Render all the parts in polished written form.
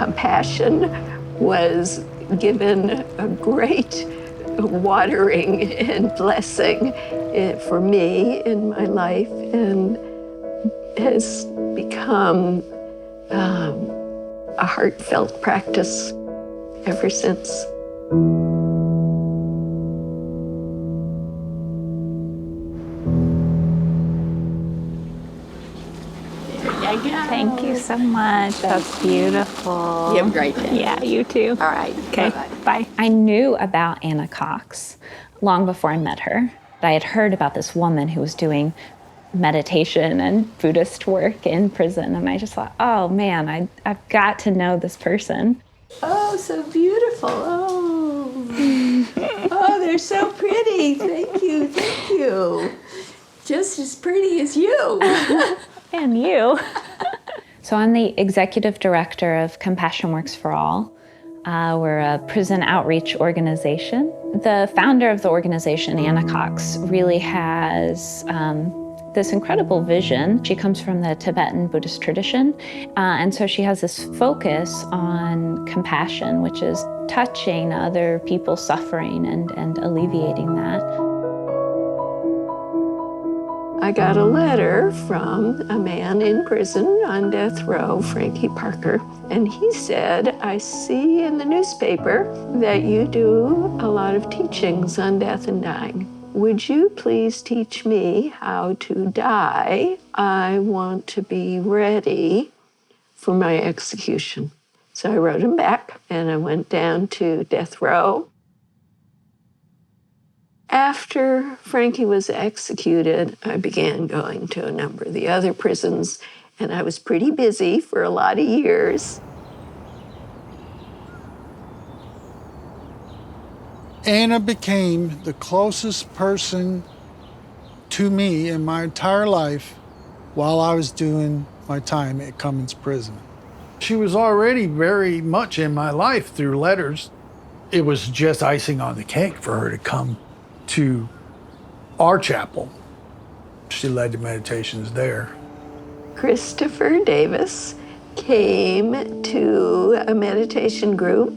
compassion was given a great watering and blessing for me in my life, and has become a heartfelt practice ever since. Thank you so much. That's beautiful. You have a great day. Yeah, you too. All right. Okay, bye. I knew about Anna Cox long before I met her. I had heard about this woman who was doing meditation and Buddhist work in prison, and I just thought, oh man, I've got to know this person. Oh, so beautiful. Oh, oh, they're so pretty. Thank you, thank you. Just as pretty as you. And you. So I'm the executive director of Compassion Works for All. We're a prison outreach organization. The founder of the organization, Anna Cox, really has this incredible vision. She comes from the Tibetan Buddhist tradition, and so she has this focus on compassion, which is touching other people's suffering and alleviating that. I got a letter from a man in prison on death row, Frankie Parker, and he said, I see in the newspaper that you do a lot of teachings on death and dying. Would you please teach me how to die? I want to be ready for my execution. So I wrote him back, and I went down to death row. After Frankie was executed, I began going to a number of the other prisons, and I was pretty busy for a lot of years. Anna became the closest person to me in my entire life while I was doing my time at Cummins Prison. She was already very much in my life through letters. It was just icing on the cake for her to come to our chapel. She led the meditations there. Christopher Davis came to a meditation group.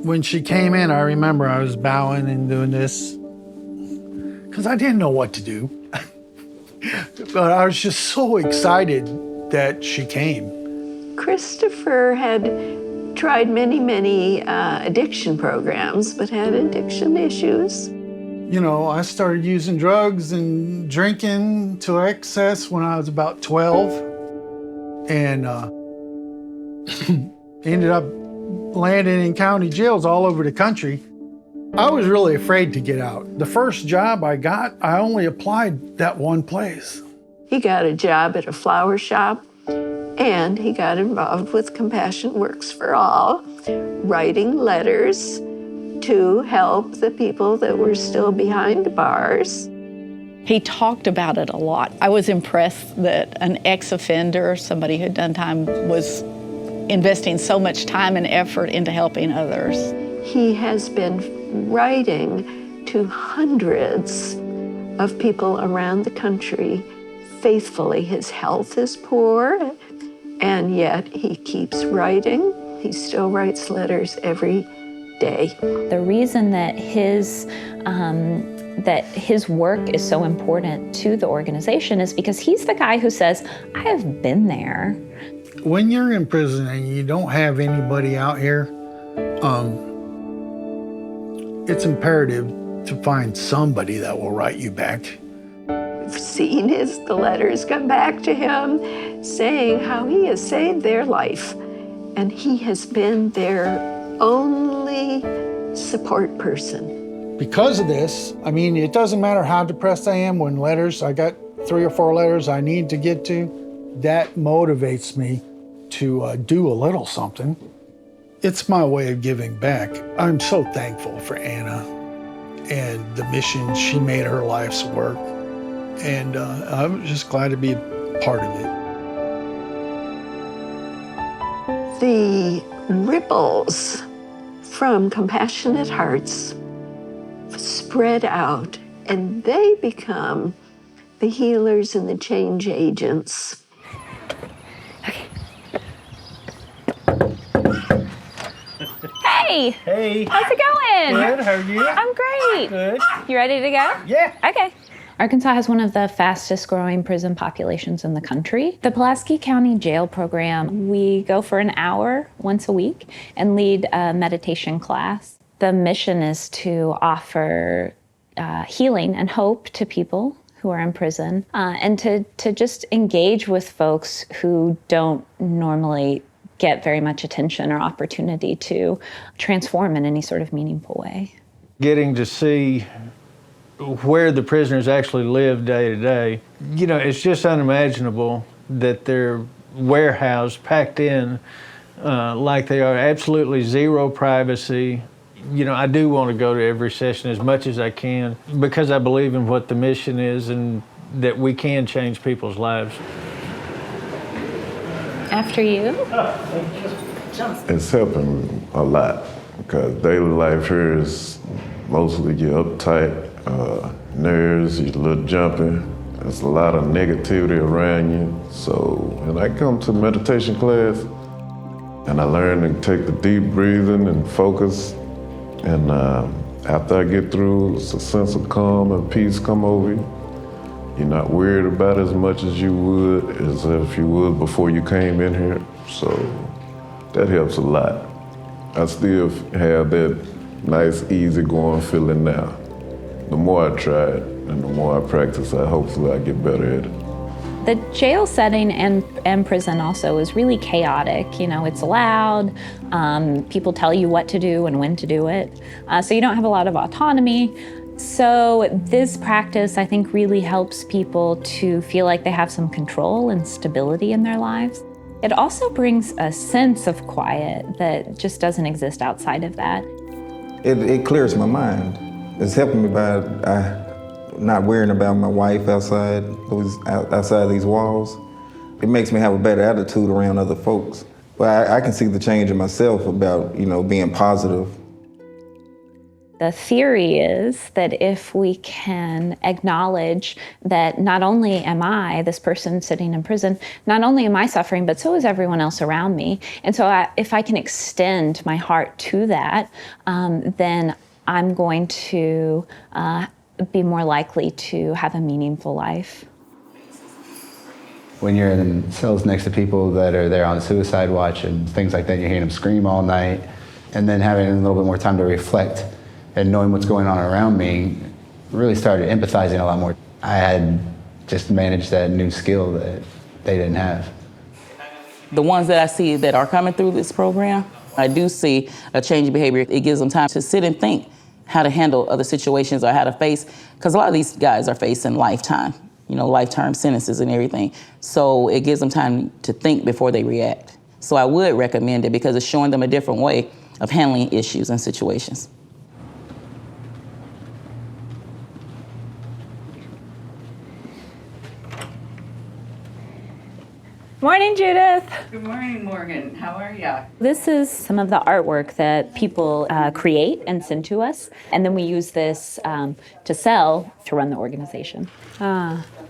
When she came in, I remember I was bowing and doing this because I didn't know what to do. But I was just so excited that she came. Christopher had tried many addiction programs, but had addiction issues. You know, I started using drugs and drinking to excess when I was about 12, and ended up landing in county jails all over the country. I was really afraid to get out. The first job I got, I only applied that one place. He got a job at a flower shop, and he got involved with Compassion Works for All, writing letters to help the people that were still behind bars. He talked about it a lot. I was impressed that an ex-offender, somebody who'd done time, was investing so much time and effort into helping others. He has been writing to hundreds of people around the country faithfully. His health is poor, and yet he keeps writing. He still writes letters every day. The reason that his work is so important to the organization is because he's the guy who says, I have been there. When you're in prison and you don't have anybody out here, it's imperative to find somebody that will write you back. We've seen the letters come back to him saying how he has saved their life, and he has been their only support person. Because of this, I mean, it doesn't matter how depressed I am when I got 3 or 4 letters I need to get to, that motivates me to do a little something. It's my way of giving back. I'm so thankful for Anna and the mission she made her life's work. And I'm just glad to be a part of it. The ripples from Compassionate Hearts spread out, and they become the healers and the change agents. Okay. Hey, Hey. how's it going? Good, how are you? I'm great. Good. You ready to go? Yeah. Okay. Arkansas has one of the fastest growing prison populations in the country. The Pulaski County Jail Program, we go for an hour once a week and lead a meditation class. The mission is to offer healing and hope to people who are in prison and to just engage with folks who don't normally get very much attention or opportunity to transform in any sort of meaningful way. Getting to see where the prisoners actually live day to day, you know, it's just unimaginable that they're warehoused, packed in like they are, absolutely zero privacy. You know, I do want to go to every session as much as I can because I believe in what the mission is and that we can change people's lives. After you. It's helping a lot because daily life here is mostly you're uptight, nerves, you're a little jumpy. There's a lot of negativity around you. So when I come to meditation class and I learn to take the deep breathing and focus, and after I get through, it's a sense of calm and peace come over you. You're not worried about it as much as you would, as if you would before you came in here. So that helps a lot. I still have that nice, easy-going feeling now. The more I try it and the more I practice, hopefully I get better at it. The jail setting and prison also is really chaotic. You know, it's loud. People tell you what to do and when to do it. So you don't have a lot of autonomy. So this practice, I think, really helps people to feel like they have some control and stability in their lives. It also brings a sense of quiet that just doesn't exist outside of that. It clears my mind. It's helping me by not worrying about my wife outside these walls. It makes me have a better attitude around other folks. But I can see the change in myself about, you know, being positive. The theory is that if we can acknowledge that not only am I, this person sitting in prison, not only am I suffering, but so is everyone else around me. And so if I can extend my heart to that, then I'm going to be more likely to have a meaningful life. When you're in cells next to people that are there on suicide watch and things like that, you're hearing them scream all night, and then having a little bit more time to reflect and knowing what's going on around me, really started empathizing a lot more. I had just managed that new skill that they didn't have. The ones that I see that are coming through this program, I do see a change in behavior. It gives them time to sit and think how to handle other situations or how to face, because a lot of these guys are facing lifetime sentences and everything. So it gives them time to think before they react. So I would recommend it because it's showing them a different way of handling issues and situations. Morning, Judith. Good morning, Morgan. How are ya? This is some of the artwork that people create and send to us, and then we use this to sell to run the organization.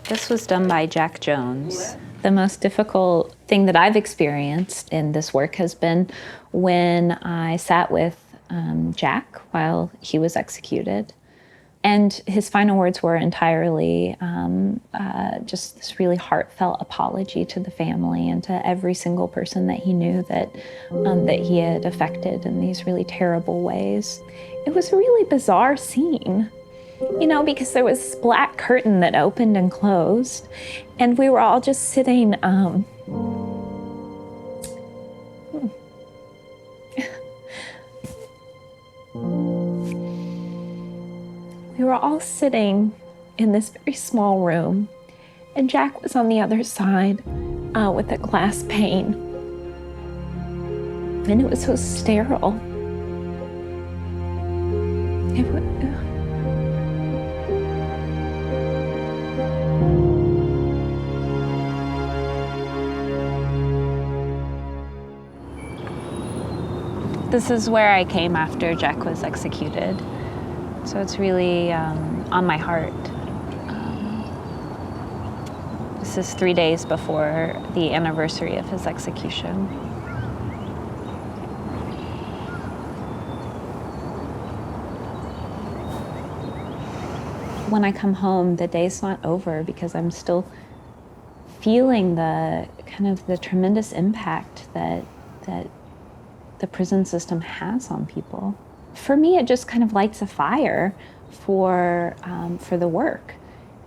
This was done by Jack Jones. The most difficult thing that I've experienced in this work has been when I sat with Jack while he was executed. And his final words were entirely just this really heartfelt apology to the family and to every single person that he knew that he had affected in these really terrible ways. It was a really bizarre scene, you know, because there was this black curtain that opened and closed, and we were all just sitting. We were all sitting in this very small room, and Jack was on the other side with a glass pane. And it was so sterile. This is where I came after Jack was executed. So it's really on my heart. This is 3 days before the anniversary of his execution. when I come home, the day's not over because I'm still feeling the kind of the tremendous impact that the prison system has on people. For me, it just kind of lights a fire for the work,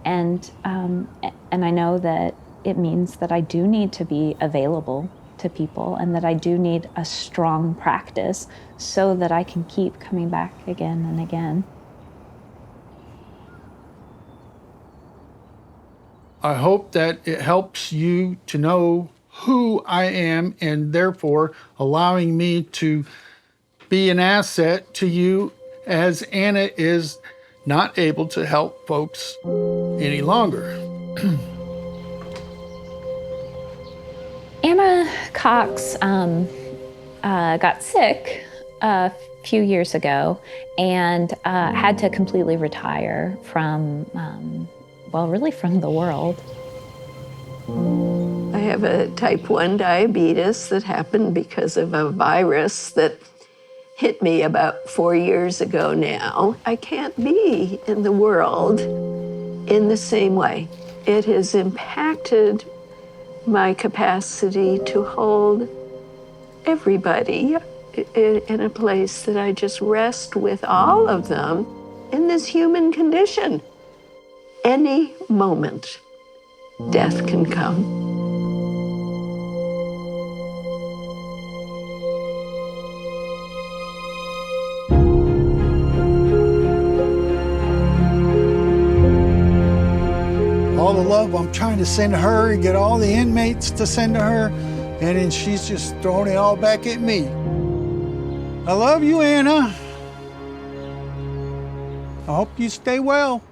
and I know that it means that I do need to be available to people, and that I do need a strong practice so that I can keep coming back again and again. I hope that it helps you to know who I am, and therefore allowing me to be an asset to you, as Anna is not able to help folks any longer. Anna Cox got sick a few years ago and had to completely retire from, really from the world. I have a type 1 diabetes that happened because of a virus that hit me about 4 years ago now. I can't be in the world in the same way. It has impacted my capacity to hold everybody in a place that I just rest with all of them in this human condition. Any moment, death can come. All the love I'm trying to send to her and get all the inmates to send to her, and then she's just throwing it all back at me. I love you, Anna. I hope you stay well.